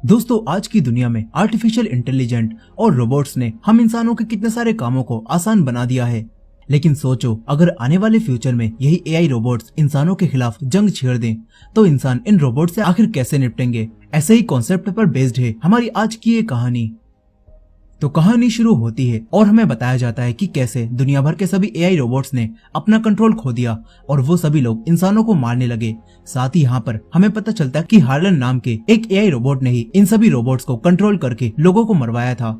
दोस्तों, आज की दुनिया में आर्टिफिशियल इंटेलिजेंट और रोबोट्स ने हम इंसानों के कितने सारे कामों को आसान बना दिया है। लेकिन सोचो, अगर आने वाले फ्यूचर में यही एआई रोबोट्स इंसानों के खिलाफ जंग छेड़ दें, तो इंसान इन रोबोट से आखिर कैसे निपटेंगे। ऐसे ही कॉन्सेप्ट पर बेस्ड है हमारी आज की ये कहानी। तो कहानी शुरू होती है और हमें बताया जाता है कि कैसे दुनिया भर के सभी एआई रोबोट्स ने अपना कंट्रोल खो दिया और वो सभी लोग इंसानों को मारने लगे। साथ ही यहाँ पर हमें पता चलता है कि हार्लन नाम के एक एआई रोबोट ने ही इन सभी रोबोट्स को कंट्रोल करके लोगों को मरवाया था।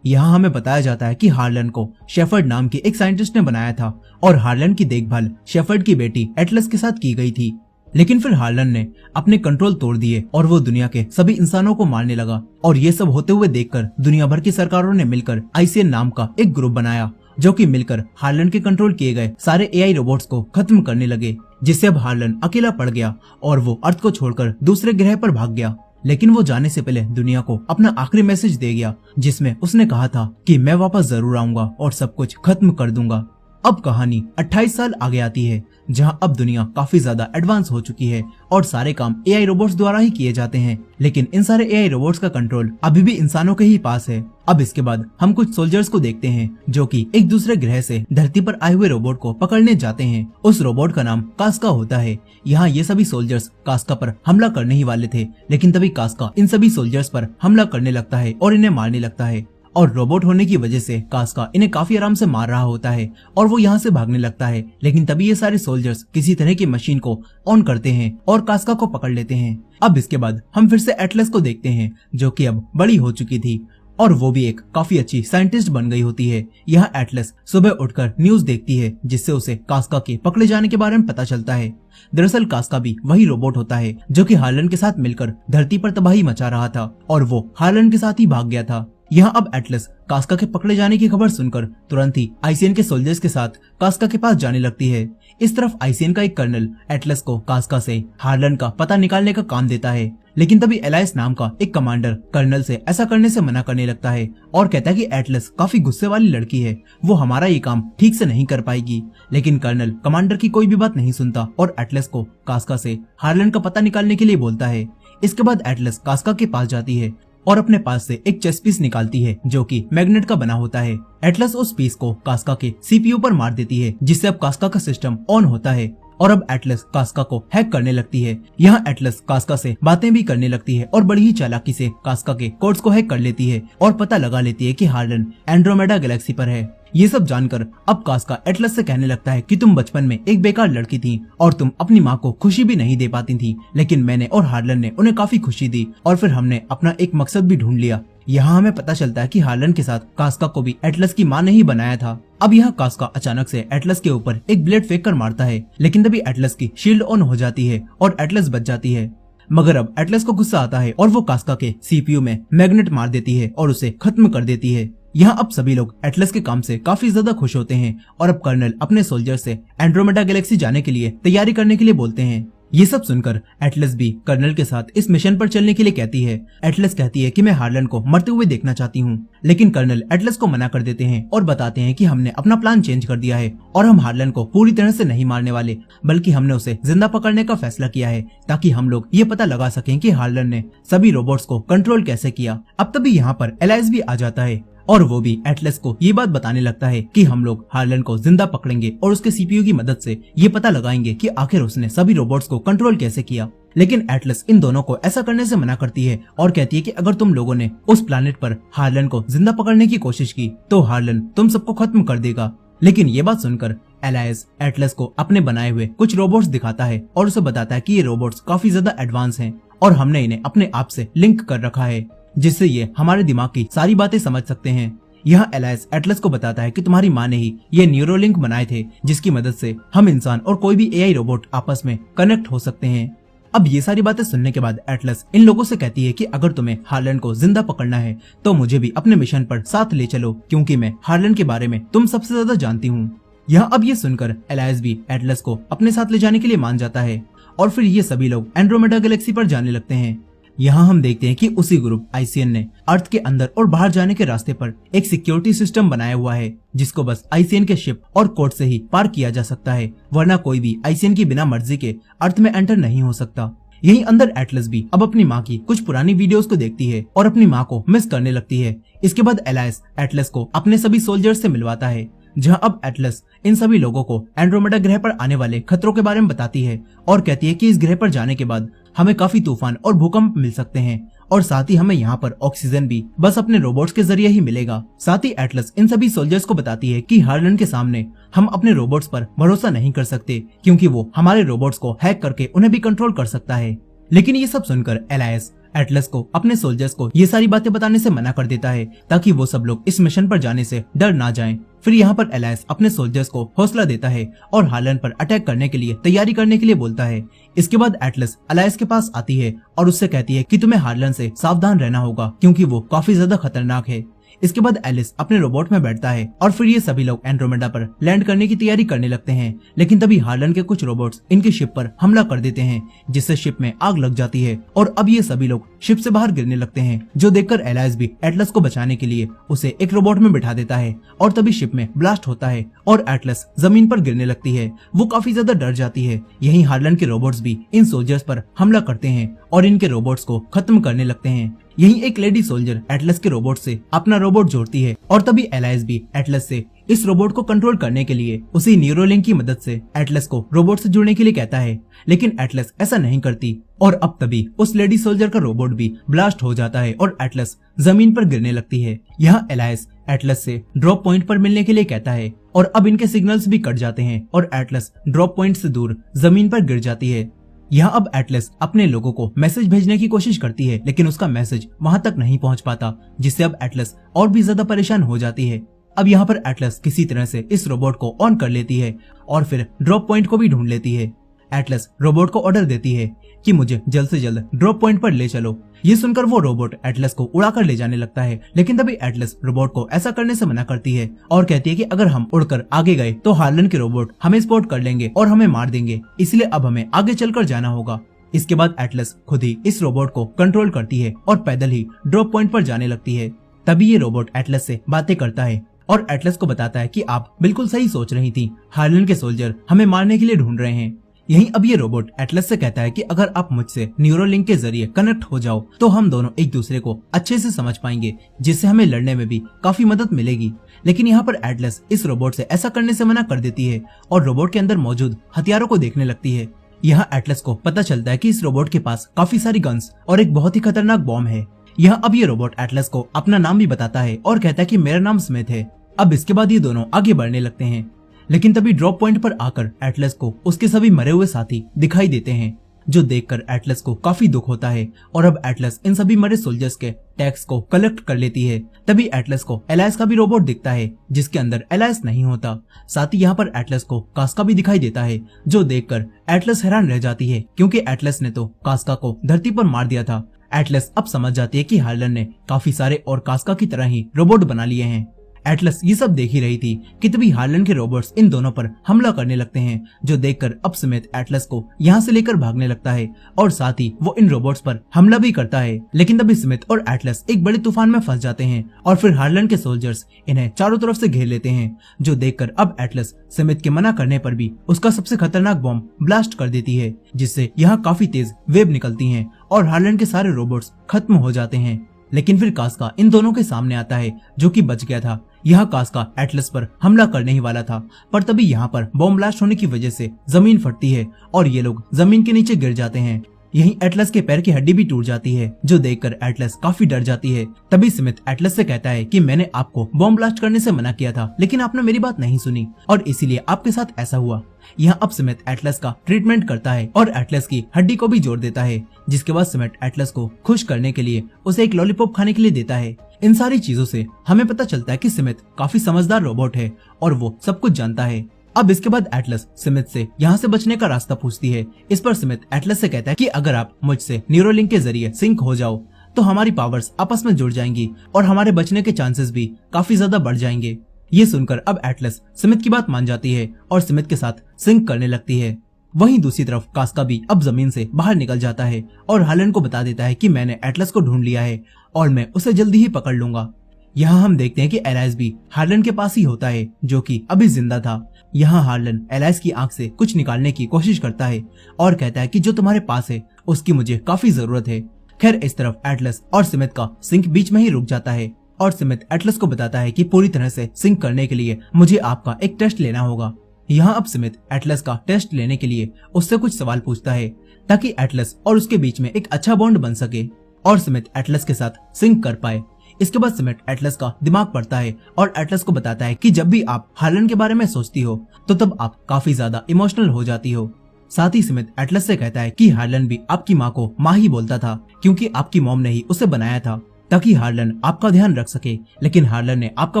यहाँ हमें बताया जाता है कि हार्लन को शेफर्ड नाम के एक साइंटिस्ट ने बनाया था और हार्लन की देखभाल शेफर्ड की बेटी एटलस के साथ की गई थी। लेकिन फिर हार्लन ने अपने कंट्रोल तोड़ दिए और वो दुनिया के सभी इंसानों को मारने लगा। और ये सब होते हुए देखकर दुनिया भर की सरकारों ने मिलकर आईसीएन नाम का एक ग्रुप बनाया, जो कि मिलकर हार्लन के कंट्रोल किए गए सारे एआई रोबोट्स को खत्म करने लगे, जिससे अब हार्लन अकेला पड़ गया और वो अर्थ को छोड़कर दूसरे ग्रह पर भाग गया। लेकिन वो जाने से पहले दुनिया को अपना आखिरी मैसेज दे गया, जिसमें उसने कहा था कि मैं वापस जरूर आऊंगा और सब कुछ खत्म कर दूंगा। अब कहानी 28 साल आगे आती है, जहां अब दुनिया काफी ज्यादा एडवांस हो चुकी है और सारे काम एआई रोबोट्स द्वारा ही किए जाते हैं। लेकिन इन सारे एआई रोबोट्स का कंट्रोल अभी भी इंसानों के ही पास है। अब इसके बाद हम कुछ सोल्जर्स को देखते हैं, जो कि एक दूसरे ग्रह से धरती पर आए हुए रोबोट को पकड़ने जाते हैं। उस रोबोट का नाम कास्का होता है। यहाँ ये सभी सोल्जर्स कास्का पर हमला करने ही वाले थे, लेकिन तभी कास्का इन सभी सोल्जर्स पर हमला करने लगता है और इन्हें मारने लगता है। और रोबोट होने की वजह से कास्का इन्हें काफी आराम से मार रहा होता है और वो यहाँ से भागने लगता है। लेकिन तभी ये सारे सोल्जर्स किसी तरह की मशीन को ऑन करते हैं और कास्का को पकड़ लेते हैं। अब इसके बाद हम फिर से एटलस को देखते हैं, जो कि अब बड़ी हो चुकी थी और वो भी एक काफी अच्छी साइंटिस्ट बन गई होती है। यहाँ एटलस सुबह उठकर न्यूज देखती है, जिससे उसे कास्का के पकड़े जाने के बारे में पता चलता है। दरअसल कास्का भी वही रोबोट होता है जो कि हार्लन के साथ मिलकर धरती पर तबाही मचा रहा था और वो हार्लन के साथ ही भाग गया था। यहाँ अब एटलस कास्का के पकड़े जाने की खबर सुनकर तुरंत ही आईसीएन के सोल्जर्स के साथ कास्का के पास जाने लगती है। इस तरफ आईसीएन का एक कर्नल एटलस को कास्का से हार्लन का पता निकालने का काम देता है। लेकिन तभी एलाइस नाम का एक कमांडर कर्नल से ऐसा करने से मना करने लगता है और कहता है कि एटलस काफी गुस्से वाली लड़की है, वो हमारा ये काम ठीक से नहीं कर पाएगी। लेकिन कर्नल कमांडर की कोई भी बात नहीं सुनता और एटलस को कास्का से हार्लन का पता निकालने के लिए बोलता है। इसके बाद एटलस कास्का के पास जाती है और अपने पास से एक चेस पीस निकालती है, जो कि मैग्नेट का बना होता है। एटलस उस पीस को कास्का के सीपीयू पर मार देती है, जिससे अब कास्का का सिस्टम ऑन होता है और अब एटलस कास्का को हैक करने लगती है। यहाँ एटलस कास्का से बातें भी करने लगती है और बड़ी ही चालाकी से कास्का के कोड्स को हैक कर लेती है और पता लगा लेती है कि हार्लन एंड्रोमेडा गैलेक्सी पर है। ये सब जानकर अब कास्का एटलस से कहने लगता है कि तुम बचपन में एक बेकार लड़की थी और तुम अपनी माँ को खुशी भी नहीं दे पाती थी, लेकिन मैंने और हार्लन ने उन्हें काफी खुशी दी और फिर हमने अपना एक मकसद भी ढूंढ लिया। यहाँ हमें पता चलता है कि हार्लन के साथ कास्का को भी एटलस की माँ ने ही बनाया था। अब यहाँ कास्का अचानक से एटलस के ऊपर एक ब्लेड फेंक कर मारता है, लेकिन तभी एटलस की शील्ड ऑन हो जाती है और एटलस बच जाती है। मगर अब एटलस को गुस्सा आता है और वो कास्का के सीपीयू में मैग्नेट मार देती है और उसे खत्म कर देती है। यहाँ अब सभी लोग एटलस के काम से काफी ज्यादा खुश होते हैं और अब कर्नल अपने सोल्जर से एंड्रोमेडा गैलेक्सी जाने के लिए तैयारी करने के लिए बोलते हैं। ये सब सुनकर एटलस भी कर्नल के साथ इस मिशन पर चलने के लिए कहती है। एटलस कहती है कि मैं हार्लन को मरते हुए देखना चाहती हूँ, लेकिन कर्नल एटलस को मना कर देते हैं और बताते हैं कि हमने अपना प्लान चेंज कर दिया है और हम हार्लन को पूरी तरह से नहीं मारने वाले, बल्कि हमने उसे जिंदा पकड़ने का फैसला किया है, ताकि हम लोग ये पता लगा सकें कि हार्लन ने सभी रोबोट्स को कंट्रोल कैसे किया। अब तभी यहाँ पर एलाइस भी आ जाता है और वो भी एटलस को ये बात बताने लगता है कि हम लोग हार्लन को जिंदा पकड़ेंगे और उसके सीपीयू की मदद से ये पता लगाएंगे कि आखिर उसने सभी रोबोट्स को कंट्रोल कैसे किया। लेकिन एटलस इन दोनों को ऐसा करने से मना करती है और कहती है कि अगर तुम लोगों ने उस प्लैनेट पर हार्लन को जिंदा पकड़ने की कोशिश की तो हार्लन तुम सबको खत्म कर देगा। लेकिन ये बात सुनकर एलाइस एटलस को अपने बनाए हुए कुछ रोबोट्स दिखाता है और उसे बताता है कि ये रोबोट्स काफी ज्यादा एडवांस हैं और हमने इन्हें अपने आप से लिंक कर रखा है, जिससे ये हमारे दिमाग की सारी बातें समझ सकते हैं। यहाँ एलाइस एटलस को बताता है कि तुम्हारी माँ ने ही ये न्यूरोलिंक बनाए थे, जिसकी मदद से हम इंसान और कोई भी एआई रोबोट आपस में कनेक्ट हो सकते हैं। अब ये सारी बातें सुनने के बाद एटलस इन लोगों से कहती है कि अगर तुम्हें हार्लन को जिंदा पकड़ना है तो मुझे भी अपने मिशन पर साथ ले चलो, क्योंकि मैं हार्लन के बारे में तुम सबसे ज्यादा जानती हूँ। यहाँ अब ये सुनकर एलाइस भी एटलस को अपने साथ ले जाने के लिए मान जाता है और फिर ये सभी लोग एंड्रोमेडा गैलेक्सी पर जाने लगते हैं। यहाँ हम देखते हैं कि उसी ग्रुप आईसीएन ने अर्थ के अंदर और बाहर जाने के रास्ते पर एक सिक्योरिटी सिस्टम बनाया हुआ है, जिसको बस आईसीएन के शिप और कोड से ही पार किया जा सकता है, वरना कोई भी आईसीएन की बिना मर्जी के अर्थ में एंटर नहीं हो सकता। यहीं अंदर एटलस भी अब अपनी माँ की कुछ पुरानी वीडियोस को देखती है और अपनी माँ को मिस करने लगती है। इसके बाद एलाइस एटलस को अपने सभी सोल्जर्स से मिलवाता है, जहां अब एटलस इन सभी लोगों को एंड्रोमेडा ग्रह पर आने वाले खतरों के बारे में बताती है और कहती है कि इस ग्रह पर जाने के बाद हमें काफी तूफान और भूकंप मिल सकते हैं और साथ ही हमें यहाँ पर ऑक्सीजन भी बस अपने रोबोट्स के जरिए ही मिलेगा। साथ ही एटलस इन सभी सोल्जर्स को बताती है कि हार्लन के सामने हम अपने रोबोट्स पर भरोसा नहीं कर सकते, क्योंकि वो हमारे रोबोट्स को हैक करके उन्हें भी कंट्रोल कर सकता है। लेकिन ये सब सुनकर एलाइस एटलस को अपने सोल्जर्स को ये सारी बातें बताने से मना कर देता है, ताकि वो सब लोग इस मिशन पर जाने से डर ना जाएं। फिर यहाँ पर एलाइस अपने सोल्जर्स को हौसला देता है और हार्लन पर अटैक करने के लिए तैयारी करने के लिए बोलता है। इसके बाद एटलस एलाइस के पास आती है और उससे कहती है कि तुम्हें हार्लन से सावधान रहना होगा, क्योंकि वो काफी ज्यादा खतरनाक है। इसके बाद एलिस अपने रोबोट में बैठता है और फिर ये सभी लोग एंड्रोमेडा पर लैंड करने की तैयारी करने लगते हैं। लेकिन तभी हार्लन के कुछ रोबोट्स इनकी शिप पर हमला कर देते हैं, जिससे शिप में आग लग जाती है और अब ये सभी लोग शिप से बाहर गिरने लगते हैं, जो देखकर एलाइस भी एटलस को बचाने के लिए उसे एक रोबोट में बिठा देता है और तभी शिप में ब्लास्ट होता है और एटलस जमीन पर गिरने लगती है। वो काफी ज्यादा डर जाती है। यहीं हार्लन के रोबोट्स भी इन सोल्जर्स पर हमला करते हैं और इनके रोबोट्स को खत्म करने लगते हैं। यहीं एक लेडी सोल्जर एटलस के रोबोट से अपना रोबोट जोड़ती है और तभी एलाइस भी एटलस से इस रोबोट को कंट्रोल करने के लिए उसी न्यूरोलिंक की मदद से एटलस को रोबोट से जुड़ने के लिए कहता है। लेकिन एटलस ऐसा नहीं करती और अब तभी उस लेडी सोल्जर का रोबोट भी ब्लास्ट हो जाता है और एटलस जमीन पर गिरने लगती है। यहाँ एलाइस एटलस से ड्रॉप पॉइंट पर मिलने के लिए कहता है और अब इनके सिग्नल्स भी कट जाते हैं और एटलस ड्रॉप पॉइंट से दूर जमीन पर गिर जाती है। यहाँ अब एटलस अपने लोगों को मैसेज भेजने की कोशिश करती है, लेकिन उसका मैसेज वहां तक नहीं पहुंच पाता, जिससे अब एटलस और भी ज्यादा परेशान हो जाती है। अब यहाँ पर एटलस किसी तरह से इस रोबोट को ऑन कर लेती है और फिर ड्रॉप पॉइंट को भी ढूंढ लेती है। एटलस रोबोट को ऑर्डर देती है कि मुझे जल्द से जल्द ड्रॉप पॉइंट पर ले चलो। ये सुनकर वो रोबोट एटलस को उड़ाकर ले जाने लगता है, लेकिन तभी एटलस रोबोट को ऐसा करने से मना करती है और कहती है कि अगर हम उड़कर आगे गए तो हार्लन के रोबोट हमें स्पॉट कर लेंगे और हमें मार देंगे, इसलिए अब हमें आगे चलकर जाना होगा। इसके बाद एटलस खुद ही इस रोबोट को कंट्रोल करती है और पैदल ही ड्रॉप पॉइंट पर जाने लगती है। तभी ये रोबोट एटलस से बातें करता है और एटलस को बताता है कि आप बिल्कुल सही सोच रही थी, हार्लन के सोल्जर हमें मारने के लिए ढूंढ रहे हैं। यहीं अब ये रोबोट एटलस से कहता है कि अगर आप मुझसे न्यूरोलिंक के जरिए कनेक्ट हो जाओ तो हम दोनों एक दूसरे को अच्छे से समझ पाएंगे, जिससे हमें लड़ने में भी काफी मदद मिलेगी। लेकिन यहाँ पर एटलस इस रोबोट से ऐसा करने से मना कर देती है और रोबोट के अंदर मौजूद हथियारों को देखने लगती है। यहाँ एटलस को पता चलता है कि इस रोबोट के पास काफी सारी गन्स और एक बहुत ही खतरनाक बॉम्ब है। यहाँ अब ये रोबोट एटलस को अपना नाम भी बताता है और कहता है कि मेरा नाम स्मिथ है। अब इसके बाद ये दोनों आगे बढ़ने लगते हैं, लेकिन तभी ड्रॉप पॉइंट पर आकर एटलस को उसके सभी मरे हुए साथी दिखाई देते हैं, जो देखकर एटलस को काफी दुख होता है और अब एटलस इन सभी मरे सोल्जर्स के टैक्स को कलेक्ट कर लेती है। तभी एटलस को एलाइस का भी रोबोट दिखता है, जिसके अंदर एलाइस नहीं होता। साथ ही यहाँ पर एटलस को कास्का भी दिखाई देता है, जो देखकर एटलस हैरान रह जाती है, क्योंकि एटलस ने तो कास्का को धरती पर मार दिया था। एटलस अब समझ जाती है कि हार्लन ने काफी सारे और कास्का की तरह ही रोबोट बना लिए हैं। एटलस ये सब देख ही रही थी कि तभी हार्लन के रोबोट्स इन दोनों पर हमला करने लगते हैं, जो देखकर अब स्मिथ एटलस को यहाँ से लेकर भागने लगता है और साथ ही वो इन रोबोट्स पर हमला भी करता है। लेकिन तभी स्मिथ और एटलस एक बड़े तूफान में फंस जाते हैं और फिर हार्लन के सोल्जर्स इन्हें चारों तरफ से घेर लेते हैं, जो देखकर अब एटलस स्मिथ के मना करने पर भी उसका सबसे खतरनाक बॉम्ब ब्लास्ट कर देती है, जिससे यहाँ काफी तेज वेव निकलती है और हार्लन के सारे रोबोट्स खत्म हो जाते हैं। लेकिन फिर कास्का इन दोनों के सामने आता है, जो कि बच गया था। यह कास्का एटलस पर हमला करने ही वाला था, पर तभी यहाँ पर बॉम्ब ब्लास्ट होने की वजह से जमीन फटती है और ये लोग जमीन के नीचे गिर जाते हैं। यहीं एटलस के पैर की हड्डी भी टूट जाती है, जो देखकर एटलस काफी डर जाती है। तभी स्मिथ एटलस से कहता है कि मैंने आपको बॉम्ब ब्लास्ट करने से मना किया था, लेकिन आपने मेरी बात नहीं सुनी और इसीलिए आपके साथ ऐसा हुआ। यहाँ अब स्मिथ एटलस का ट्रीटमेंट करता है और एटलस की हड्डी को भी जोड़ देता है, जिसके बाद स्मिथ एटलस को खुश करने के लिए उसे एक लॉलीपॉप खाने के लिए देता है। इन सारी चीजों से हमें पता चलता है कि स्मिथ काफी समझदार रोबोट है और वो सब कुछ जानता है। अब इसके बाद एटलस स्मिथ से यहाँ से बचने का रास्ता पूछती है। इस पर स्मिथ एटलस से कहता है कि अगर आप मुझसे न्यूरोलिंक के जरिए सिंक हो जाओ तो हमारी पावर्स आपस में जुड़ जाएंगी और हमारे बचने के चांसेस भी काफी ज्यादा बढ़ जाएंगे। ये सुनकर अब एटलस स्मिथ की बात मान जाती है और स्मिथ के साथ सिंक करने लगती है। वहीं दूसरी तरफ कास्का भी अब जमीन से बाहर निकल जाता है और हार्लन को बता देता है कि मैंने एटलस को ढूंढ लिया है और मैं उसे जल्दी ही पकड़ लूंगा। यहाँ हम देखते हैं कि एलाइस भी हार्लन के पास ही होता है, जो कि अभी जिंदा था। यहाँ हार्लन एलाइस की आंख से कुछ निकालने की कोशिश करता है और कहता है कि जो तुम्हारे पास है उसकी मुझे काफी जरूरत है। खैर इस तरफ एटलस और स्मिथ का सिंक बीच में ही रुक जाता है और स्मिथ एटलस को बताता है कि पूरी तरह से सिंक करने के लिए मुझे आपका एक टेस्ट लेना होगा। यहाँ अब स्मिथ एटलस का टेस्ट लेने के लिए उससे कुछ सवाल पूछता है ताकि एटलस और उसके बीच में एक अच्छा बॉन्ड बन सके और स्मिथ एटलस के साथ सिंक कर पाए। इसके बाद स्मिथ एटलस का दिमाग पढ़ता है और एटलस को बताता है कि जब भी आप हार्लन के बारे में सोचती हो तो तब आप काफी ज्यादा इमोशनल हो जाती हो। साथ ही स्मिथ एटलस से कहता है कि हार्लन भी आपकी माँ को माँ ही बोलता था क्योंकि आपकी मॉम ने ही उसे बनाया था ताकि हार्लन आपका ध्यान रख सके, लेकिन हार्लन ने आपका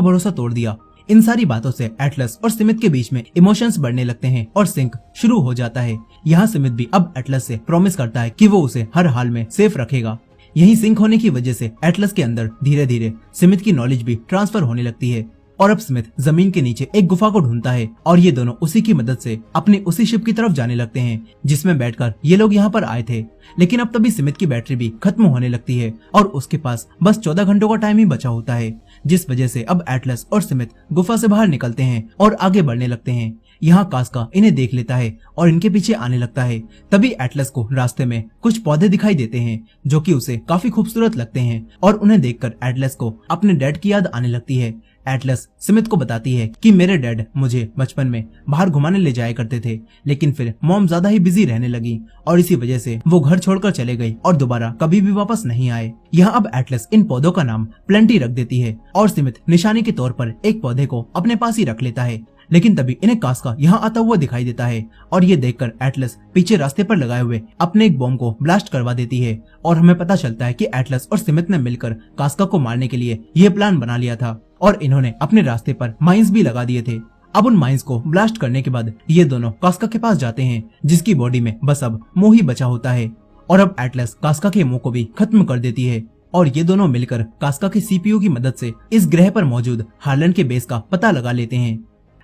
भरोसा तोड़ दिया। इन सारी बातों से एटलस और स्मिथ के बीच में इमोशंस बढ़ने लगते हैं और सिंक शुरू हो जाता है। यहाँ स्मिथ भी अब एटलस से प्रॉमिस करता है कि वो उसे हर हाल में सेफ रखेगा। यही सिंक होने की वजह से एटलस के अंदर धीरे धीरे स्मिथ की नॉलेज भी ट्रांसफर होने लगती है और अब स्मिथ जमीन के नीचे एक गुफा को ढूंढता है और ये दोनों उसी की मदद से अपने उसी शिप की तरफ जाने लगते हैं जिसमें बैठकर ये लोग यहाँ पर आए थे। लेकिन अब तभी स्मिथ की बैटरी भी खत्म होने लगती है और उसके पास बस 14 घंटों का टाइम ही बचा होता है, जिस वजह से अब एटलस और स्मिथ गुफा से बाहर निकलते हैं और आगे बढ़ने लगते हैं। यहाँ कास्का इन्हें देख लेता है और इनके पीछे आने लगता है। तभी एटलस को रास्ते में कुछ पौधे दिखाई देते हैं जो कि उसे काफी खूबसूरत लगते हैं और उन्हें देखकर एटलस को अपने डैड की याद आने लगती है। एटलस स्मिथ को बताती है कि मेरे डैड मुझे बचपन में बाहर घुमाने ले जाया करते थे, लेकिन फिर मॉम ज्यादा ही बिजी रहने लगी और इसी वजह से वो घर छोड़कर चले गई और दोबारा कभी भी वापस नहीं आए। यहाँ अब एटलस इन पौधों का नाम प्लेंटी रख देती है और स्मिथ निशानी के तौर पर एक पौधे को अपने पास ही रख लेता है। लेकिन तभी इन्हें कास्का यहाँ आता हुआ दिखाई देता है और ये देखकर एटलस पीछे रास्ते पर लगाए हुए अपने एक बॉम्ब को ब्लास्ट करवा देती है और हमें पता चलता है कि एटलस और स्मिथ ने मिलकर कास्का को मारने के लिए ये प्लान बना लिया था और इन्होंने अपने रास्ते पर माइंस भी लगा दिए थे। अब उन माइंस को ब्लास्ट करने के बाद ये दोनों कास्का के पास जाते हैं जिसकी बॉडी में बस अब मुंह ही बचा होता है और अब एटलस कास्का के मुंह को भी खत्म कर देती है और ये दोनों मिलकर कास्का के सीपीयू की मदद से इस ग्रह पर मौजूद हार्लन के बेस का पता लगा लेते हैं।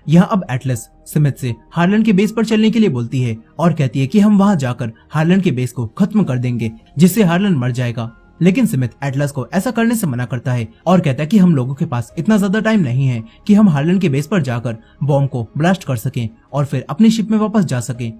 यहाँ अब एटलस स्मिथ से हार्लन के बेस पर चलने के लिए बोलती है और कहती है कि हम वहाँ जाकर हार्लन के बेस को खत्म कर देंगे जिससे हार्लन मर जाएगा। लेकिन स्मिथ एटलस को ऐसा करने से मना करता है और कहता है कि हम लोगों के पास इतना ज्यादा टाइम नहीं है कि हम हार्लन के बेस पर जाकर बॉम्ब को ब्लास्ट कर सकें और फिर अपनी शिप में वापस जा सकें।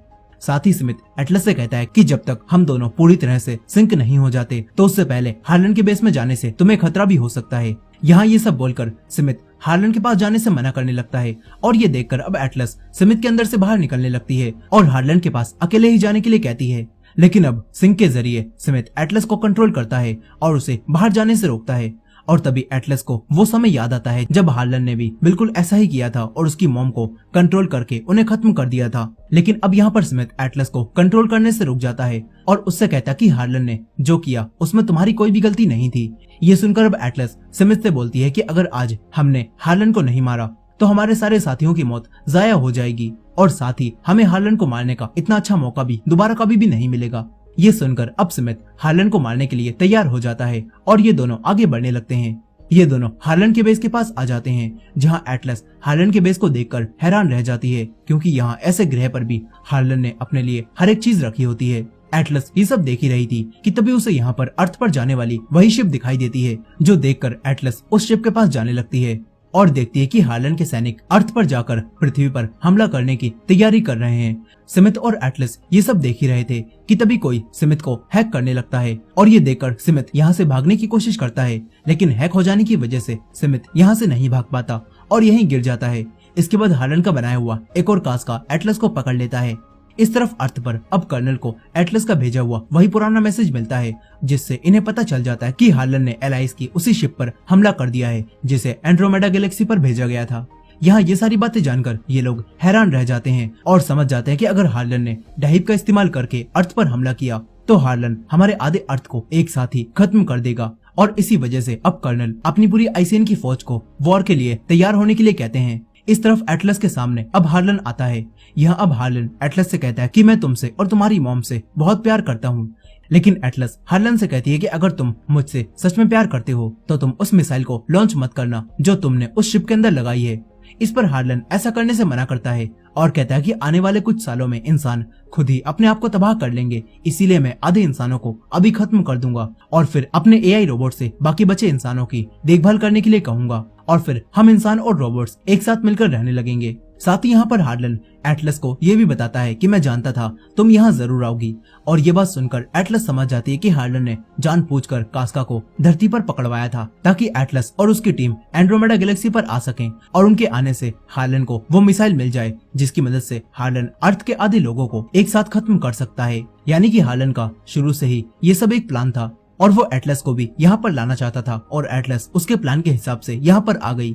साथ ही स्मिथ एटलस से कहता है कि जब तक हम दोनों पूरी तरह से सिंक नहीं हो जाते तो उससे पहले हार्लन के बेस में जाने से तुम्हें खतरा भी हो सकता है। यहाँ ये सब बोलकर स्मिथ हार्लन के पास जाने से मना करने लगता है और ये देखकर अब एटलस स्मिथ के अंदर से बाहर निकलने लगती है और हार्लन के पास अकेले ही जाने के लिए कहती है। लेकिन अब सिंक के जरिए स्मिथ एटलस को कंट्रोल करता है और उसे बाहर जाने से रोकता है और तभी एटलस को वो समय याद आता है जब हार्लन ने भी बिल्कुल ऐसा ही किया था और उसकी मॉम को कंट्रोल करके उन्हें खत्म कर दिया था। लेकिन अब यहाँ पर स्मिथ एटलस को कंट्रोल करने से रुक जाता है और उससे कहता कि हार्लन ने जो किया उसमें तुम्हारी कोई भी गलती नहीं थी। ये सुनकर अब एटलस स्मिथ से बोलती है कि अगर आज हमने हार्लन को नहीं मारा तो हमारे सारे साथियों की मौत जाया हो जाएगी और साथ ही हमें हार्लन को मारने का इतना अच्छा मौका भी दोबारा कभी भी नहीं मिलेगा। ये सुनकर अब स्मिथ हार्लन को मारने के लिए तैयार हो जाता है और ये दोनों आगे बढ़ने लगते हैं। ये दोनों हार्लन के बेस के पास आ जाते हैं जहाँ एटलस हार्लन के बेस को देखकर हैरान रह जाती है क्योंकि यहाँ ऐसे ग्रह पर भी हार्लन ने अपने लिए हर एक चीज रखी होती है। एटलस ये सब देख ही रही थी कि तभी उसे यहाँ पर अर्थ पर जाने वाली वही शिप दिखाई देती है, जो देखकर एटलस उस शिप के पास जाने लगती है और देखती है कि हार्लन के सैनिक अर्थ पर जाकर पृथ्वी पर हमला करने की तैयारी कर रहे हैं। स्मिथ और एटलस ये सब देख ही रहे थे कि तभी कोई स्मिथ को हैक करने लगता है और ये देखकर स्मिथ यहाँ से भागने की कोशिश करता है, लेकिन हैक हो जाने की वजह से स्मिथ यहाँ से नहीं भाग पाता और यहीं गिर जाता है। इसके बाद हार्लन का बनाया हुआ एक और कास्का एटलस को पकड़ लेता है। इस तरफ अर्थ पर अब कर्नल को एटलस का भेजा हुआ वही पुराना मैसेज मिलता है जिससे इन्हें पता चल जाता है कि हार्लन ने एलाइस की उसी शिप पर हमला कर दिया है जिसे एंड्रोमेडा गैलेक्सी पर भेजा गया था। यहाँ ये सारी बातें जानकर ये लोग हैरान रह जाते हैं और समझ जाते हैं कि अगर हार्लन ने डाइव का इस्तेमाल करके अर्थ पर हमला किया तो हार्लन हमारे आधे अर्थ को एक साथ ही खत्म कर देगा और इसी वजह से अब कर्नल अपनी पूरी आइसियन की फौज को वॉर के लिए तैयार होने के लिए कहते हैं। इस तरफ एटलस के सामने अब हार्लन आता है। यहाँ अब हार्लन एटलस से कहता है कि मैं तुमसे और तुम्हारी मॉम से बहुत प्यार करता हूँ। लेकिन एटलस हार्लन से कहती है कि अगर तुम मुझसे सच में प्यार करते हो तो तुम उस मिसाइल को लॉन्च मत करना जो तुमने उस शिप के अंदर लगाई है। इस पर हार्लन ऐसा करने से मना करता है और कहता है कि आने वाले कुछ सालों में इंसान खुद ही अपने आप को तबाह कर लेंगे, इसीलिए मैं आधे इंसानों को अभी खत्म कर दूंगा और फिर अपने एआई रोबोट से बाकी बचे इंसानों की देखभाल करने के लिए कहूंगा और फिर हम इंसान और रोबोट्स एक साथ मिलकर रहने लगेंगे। साथ ही यहाँ पर हार्लन एटलस को ये भी बताता है कि मैं जानता था तुम यहाँ जरूर आओगी, और ये बात सुनकर एटलस समझ जाती है कि हार्लन ने जानबूझकर कास्का को धरती पर पकड़वाया था ताकि एटलस और उसकी टीम एंड्रोमेडा गैलेक्सी पर आ सकें और उनके आने से हार्लन को वो मिसाइल मिल जाए जिसकी मदद से हार्लन अर्थ के आधे लोगों को एक साथ खत्म कर सकता है। यानी कि हार्लन का शुरू से ही ये सब एक प्लान था और वो एटलस को भी यहाँ पर लाना चाहता था और एटलस उसके प्लान के हिसाब से यहाँ पर आ गई।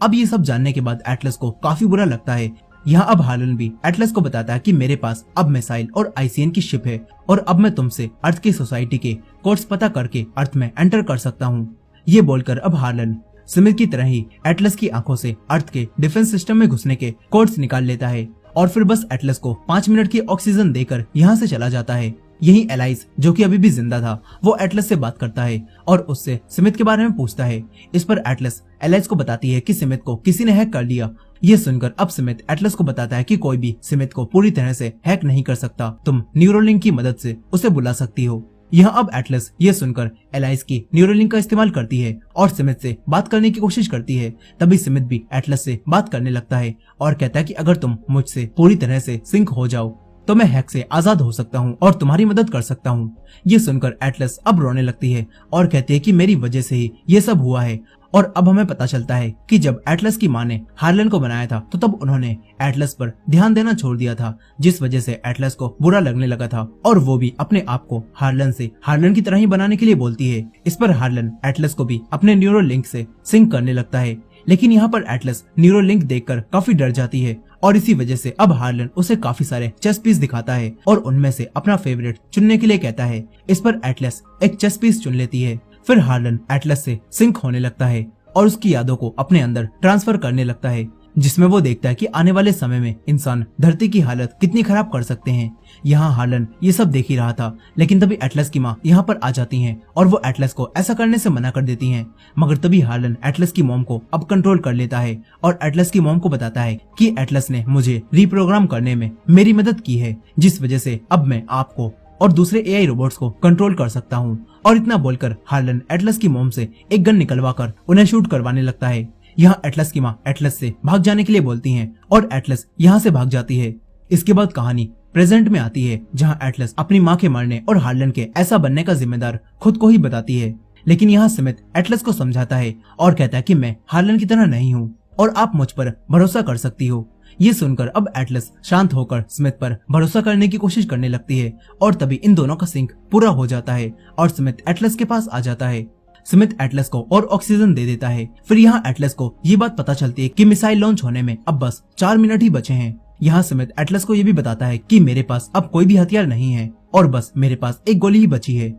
अब ये सब जानने के बाद एटलस को काफी बुरा लगता है। यहाँ अब हार्लन भी एटलस को बताता है कि मेरे पास अब मिसाइल और आईसीएन की शिप है और अब मैं तुमसे अर्थ की सोसाइटी के कोड्स पता करके अर्थ में एंटर कर सकता हूँ। ये बोलकर अब हार्लन स्मिथ की तरह ही एटलस की आंखों से अर्थ के डिफेंस सिस्टम में घुसने के कोड्स निकाल लेता है और फिर बस एटलस को 5 मिनट की ऑक्सीजन देकर यहाँ से चला जाता है। यही एलाइस जो कि अभी भी जिंदा था वो एटलस से बात करता है और उससे स्मिथ के बारे में पूछता है। इस पर एटलस एलाइस को बताती है कि स्मिथ को किसी ने हैक कर लिया। ये सुनकर अब स्मिथ एटलस को बताता है कि कोई भी स्मिथ को पूरी तरह से हैक नहीं कर सकता, तुम न्यूरोलिंक की मदद से उसे बुला सकती हो। यहाँ अब एटलस ये सुनकर एलाइस की न्यूरोलिंक का इस्तेमाल करती है और स्मिथ से बात करने की कोशिश करती है। तभी स्मिथ भी एटलस से बात करने लगता है और कहता है कि अगर तुम मुझसे पूरी तरह से सिंक हो जाओ तो मैं हैक से आजाद हो सकता हूँ और तुम्हारी मदद कर सकता हूँ। ये सुनकर एटलस अब रोने लगती है और कहती है कि मेरी वजह से ही ये सब हुआ है। और अब हमें पता चलता है कि जब एटलस की माँ ने हार्लन को बनाया था तो तब उन्होंने एटलस पर ध्यान देना छोड़ दिया था, जिस वजह से एटलस को बुरा लगने लगा था और वो भी अपने आप को हार्लन से हार्लन की तरह ही बनाने के लिए बोलती है। इस पर हार्लन एटलस को भी अपने न्यूरो लिंक से सिंक करने लगता है, लेकिन यहाँ पर एटलस न्यूरो लिंक देखकर काफी डर जाती है और इसी वजह से अब हार्लन उसे काफी सारे चेस पीस दिखाता है और उनमें से अपना फेवरेट चुनने के लिए कहता है। इस पर एटलस एक चेस पीस चुन लेती है। फिर हार्लन एटलस से सिंक होने लगता है और उसकी यादों को अपने अंदर ट्रांसफर करने लगता है, जिसमें वो देखता है कि आने वाले समय में इंसान धरती की हालत कितनी खराब कर सकते हैं। यहाँ हार्लन ये सब देख ही रहा था, लेकिन तभी एटलस की माँ यहाँ पर आ जाती हैं और वो एटलस को ऐसा करने से मना कर देती हैं। मगर तभी हार्लन एटलस की मॉम को अब कंट्रोल कर लेता है और एटलस की मॉम को बताता है कि एटलस ने मुझे रिप्रोग्राम करने में मेरी मदद की है, जिस वजह से अब मैं आपको और दूसरे एआई रोबोट्स को कंट्रोल कर सकता हूँ। और इतना बोलकर हार्लन एटलस की मॉम से एक गन निकलवाकर उन्हें शूट करवाने लगता है। यहाँ एटलस की माँ एटलस से भाग जाने के लिए बोलती हैं और एटलस यहाँ से भाग जाती है। इसके बाद कहानी प्रेजेंट में आती है, जहाँ एटलस अपनी माँ के मरने और हार्लन के ऐसा बनने का जिम्मेदार खुद को ही बताती है। लेकिन यहाँ स्मिथ एटलस को समझाता है और कहता है कि मैं हार्लन की तरह नहीं हूँ और आप मुझ पर भरोसा कर सकती हो। ये सुनकर अब एटलस शांत होकर स्मिथ पर भरोसा करने की कोशिश करने लगती है और तभी इन दोनों का सिंक पूरा हो जाता है और स्मिथ एटलस के पास आ जाता है। स्मिथ एटलस को और ऑक्सीजन दे देता है। फिर यहाँ एटलस को ये बात पता चलती है कि मिसाइल लॉन्च होने में अब बस 4 मिनट ही बचे हैं। यहाँ स्मिथ एटलस को ये भी बताता है कि मेरे पास अब कोई भी हथियार नहीं है और बस मेरे पास एक गोली ही बची है।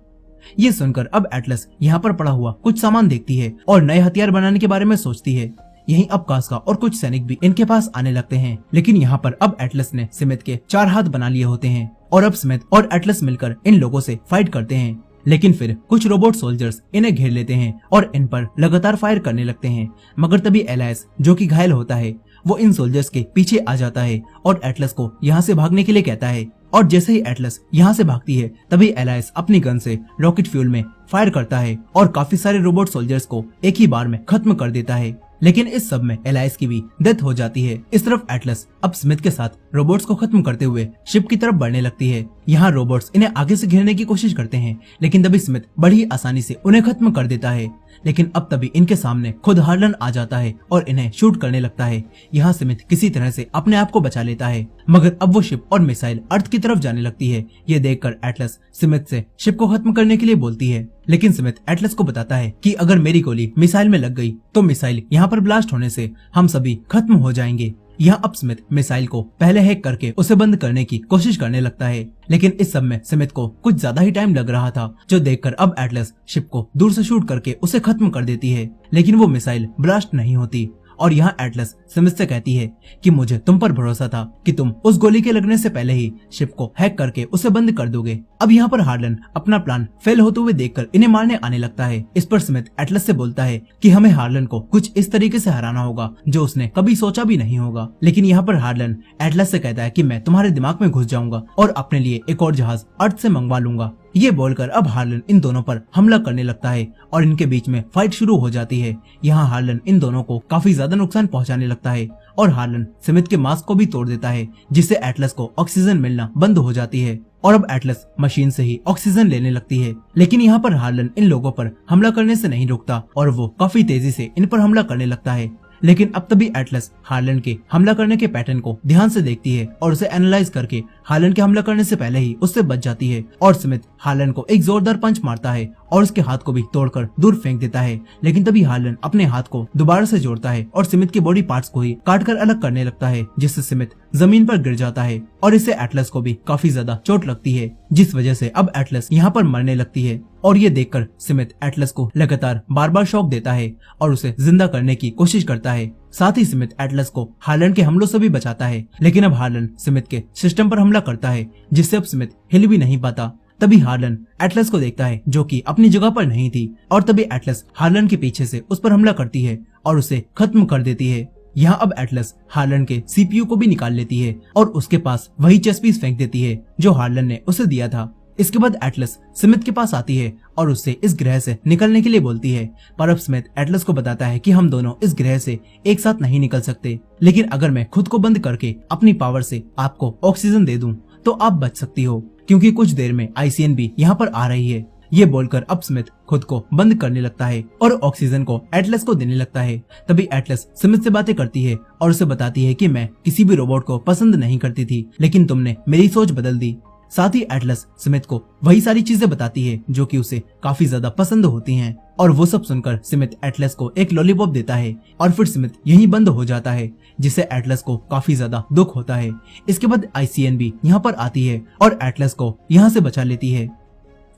ये सुनकर अब एटलस यहाँ पर पड़ा हुआ कुछ सामान देखती है और नए हथियार बनाने के बारे में सोचती है। यहीं अब कास्का और कुछ सैनिक भी इनके पास आने लगते हैं, लेकिन यहाँ पर अब एटलस ने स्मिथ के 4 हाथ बना लिए होते हैं और अब स्मिथ और एटलस मिलकर इन लोगों से फाइट करते हैं। लेकिन फिर कुछ रोबोट सोल्जर्स इन्हें घेर लेते हैं और इन पर लगातार फायर करने लगते हैं। मगर तभी एलाइस जो कि घायल होता है वो इन सोल्जर्स के पीछे आ जाता है और एटलस को यहाँ से भागने के लिए कहता है। और जैसे ही एटलस यहाँ से भागती है तभी एलाइस अपनी गन से रॉकेट फ्यूल में फायर करता है और काफी सारे रोबोट सोल्जर्स को एक ही बार में खत्म कर देता है। लेकिन इस सब में एलाइस की भी डेथ हो जाती है। इस तरफ एटलस अब स्मिथ के साथ रोबोट्स को खत्म करते हुए शिप की तरफ बढ़ने लगती है। यहाँ रोबोट्स इन्हें आगे से घेरने की कोशिश करते हैं, लेकिन तभी स्मिथ बड़ी आसानी से उन्हें खत्म कर देता है। लेकिन अब तभी इनके सामने खुद हार्लन आ जाता है और इन्हें शूट करने लगता है। यहाँ स्मिथ किसी तरह से अपने आप को बचा लेता है, मगर अब वो शिप और मिसाइल अर्थ की तरफ जाने लगती है। ये देखकर एटलस स्मिथ से शिप को खत्म करने के लिए बोलती है, लेकिन स्मिथ एटलस को बताता है कि अगर मेरी गोली मिसाइल में लग गई तो मिसाइल यहाँ पर ब्लास्ट होने से हम सभी खत्म हो जाएंगे। यहाँ अब स्मिथ मिसाइल को पहले हैक करके उसे बंद करने की कोशिश करने लगता है, लेकिन इस सब में स्मिथ को कुछ ज्यादा ही टाइम लग रहा था, जो देखकर अब एटलस शिप को दूर से शूट करके उसे खत्म कर देती है। लेकिन वो मिसाइल ब्लास्ट नहीं होती और यहाँ एटलस स्मिथ से कहती है कि मुझे तुम पर भरोसा था कि तुम उस गोली के लगने से पहले ही शिप को हैक करके उसे बंद कर दोगे। अब यहाँ पर हार्लन अपना प्लान फेल होते हुए देखकर इन्हें मारने आने लगता है। इस पर स्मिथ एटलस से बोलता है कि हमें हार्लन को कुछ इस तरीके से हराना होगा जो उसने कभी सोचा भी नहीं होगा। लेकिन यहाँ पर हार्लन एटलस से कहता है कि मैं तुम्हारे दिमाग में घुस जाऊंगा और अपने लिए एक और जहाज अर्थ से मंगवा लूंगा। ये बोलकर अब हार्लन इन दोनों पर हमला करने लगता है और इनके बीच में फाइट शुरू हो जाती है। यहाँ हार्लन इन दोनों को काफी ज्यादा नुकसान पहुंचाने लगता है और हार्लन स्मिथ के मास्क को भी तोड़ देता है, जिससे एटलस को ऑक्सीजन मिलना बंद हो जाती है और अब एटलस मशीन से ही ऑक्सीजन लेने लगती है। लेकिन यहाँ पर हार्लन इन लोगों पर हमला करने से नहीं रुकता और वो काफी तेजी से इन पर हमला करने लगता है। लेकिन अब तभी एटलस हार्लन के हमला करने के पैटर्न को ध्यान से देखती है और उसे एनालाइज करके हार्लन के हमला करने से पहले ही उससे बच जाती है और स्मिथ हार्लन को एक जोरदार पंच मारता है और उसके हाथ को भी तोड़कर दूर फेंक देता है। लेकिन तभी हार्लन अपने हाथ को दोबारा से जोड़ता है और स्मिथ के बॉडी पार्ट्स को ही काटकर अलग करने लगता है, जिससे स्मिथ जमीन पर गिर जाता है और इससे एटलस को भी काफी ज्यादा चोट लगती है, जिस वजह से अब एटलस यहाँ पर मरने लगती है। और ये देखकर स्मिथ एटलस को लगातार बार बार शॉक देता है और उसे जिंदा करने की कोशिश करता है। साथ ही स्मिथ एटलस को हार्लन के हमलों से भी बचाता है। लेकिन अब हार्लन स्मिथ के सिस्टम पर हमला करता है, जिससे अब स्मिथ हिल भी नहीं पाता। तभी हार्लन एटलस को देखता है जो कि अपनी जगह पर नहीं थी और तभी एटलस हार्लन के पीछे से उस पर हमला करती है और उसे खत्म कर देती है। यहाँ अब एटलस हार्लन के सीपीयू को भी निकाल लेती है और उसके पास वही चेस पीस फेंक देती है जो हार्लन ने उसे दिया था। इसके बाद एटलस स्मिथ के पास आती है और उससे इस ग्रह से निकलने के लिए बोलती है, पर अब स्मिथ एटलस को बताता है कि हम दोनों इस ग्रह से एक साथ नहीं निकल सकते, लेकिन अगर मैं खुद को बंद करके अपनी पावर से आपको ऑक्सीजन दे दूं तो आप बच सकती हो, क्योंकि कुछ देर में आईसीएन भी यहाँ पर आ रही है। ये बोलकर अब स्मिथ खुद को बंद करने लगता है और ऑक्सीजन को एटलस को देने लगता है। तभी एटलस स्मिथ से बातें करती है और उसे बताती है कि मैं किसी भी रोबोट को पसंद नहीं करती थी, लेकिन तुमने मेरी सोच बदल दी। साथ ही एटलस स्मिथ को वही सारी चीजें बताती है जो कि उसे काफी ज्यादा पसंद होती हैं और वो सब सुनकर स्मिथ एटलस को एक लॉलीपॉप देता है और फिर स्मिथ यहीं बंद हो जाता है, जिससे एटलस को काफी ज्यादा दुख होता है। इसके बाद आईसीएन भी यहाँ पर आती है और एटलस को यहाँ से बचा लेती है।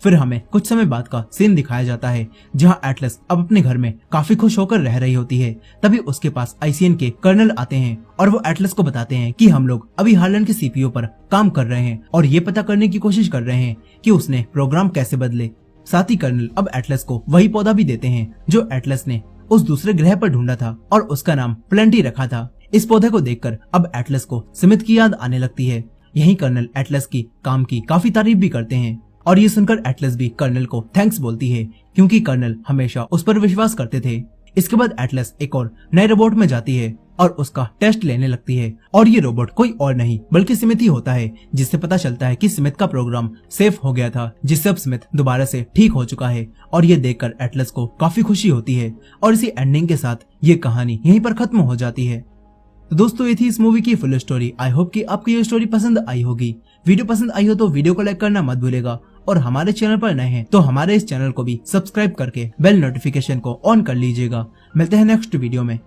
फिर हमें कुछ समय बाद का सीन दिखाया जाता है जहाँ एटलस अब अपने घर में काफी खुश होकर रह रही होती है। तभी उसके पास आईसीएन के कर्नल आते हैं और वो एटलस को बताते हैं कि हम लोग अभी हार्लन के सीपीयू पर काम कर रहे हैं और ये पता करने की कोशिश कर रहे हैं कि उसने प्रोग्राम कैसे बदले। साथ ही कर्नल अब एटलस को वही पौधा भी देते हैं जो एटलस ने उस दूसरे ग्रह पर ढूंढा था और उसका नाम प्लेंटी रखा था। इस पौधे को देखकर अब एटलस को स्मिथ की याद आने लगती है। यही कर्नल एटलस की काम की काफी तारीफ भी करते हैं और ये सुनकर एटलस भी कर्नल को थैंक्स बोलती है, क्योंकि कर्नल हमेशा उस पर विश्वास करते थे। इसके बाद एटलस एक और नए रोबोट में जाती है और उसका टेस्ट लेने लगती है और ये रोबोट कोई और नहीं बल्कि स्मिथ ही होता है, जिससे पता चलता है कि स्मिथ का प्रोग्राम सेफ हो गया था, जिससे अब स्मिथ दोबारा से ठीक हो चुका है। और ये देखकर एटलस को काफी खुशी होती है और इसी एंडिंग के साथ ये कहानी यहीं पर खत्म हो जाती है। तो दोस्तों ये थी इस मूवी की फुल स्टोरी। आई होप कि आपको ये स्टोरी पसंद आई होगी। वीडियो पसंद आई हो तो वीडियो को लाइक करना मत भूलेगा और हमारे चैनल पर नए हैं तो हमारे इस चैनल को भी सब्सक्राइब करके बेल नोटिफिकेशन को ऑन कर लीजिएगा। मिलते हैं नेक्स्ट वीडियो में।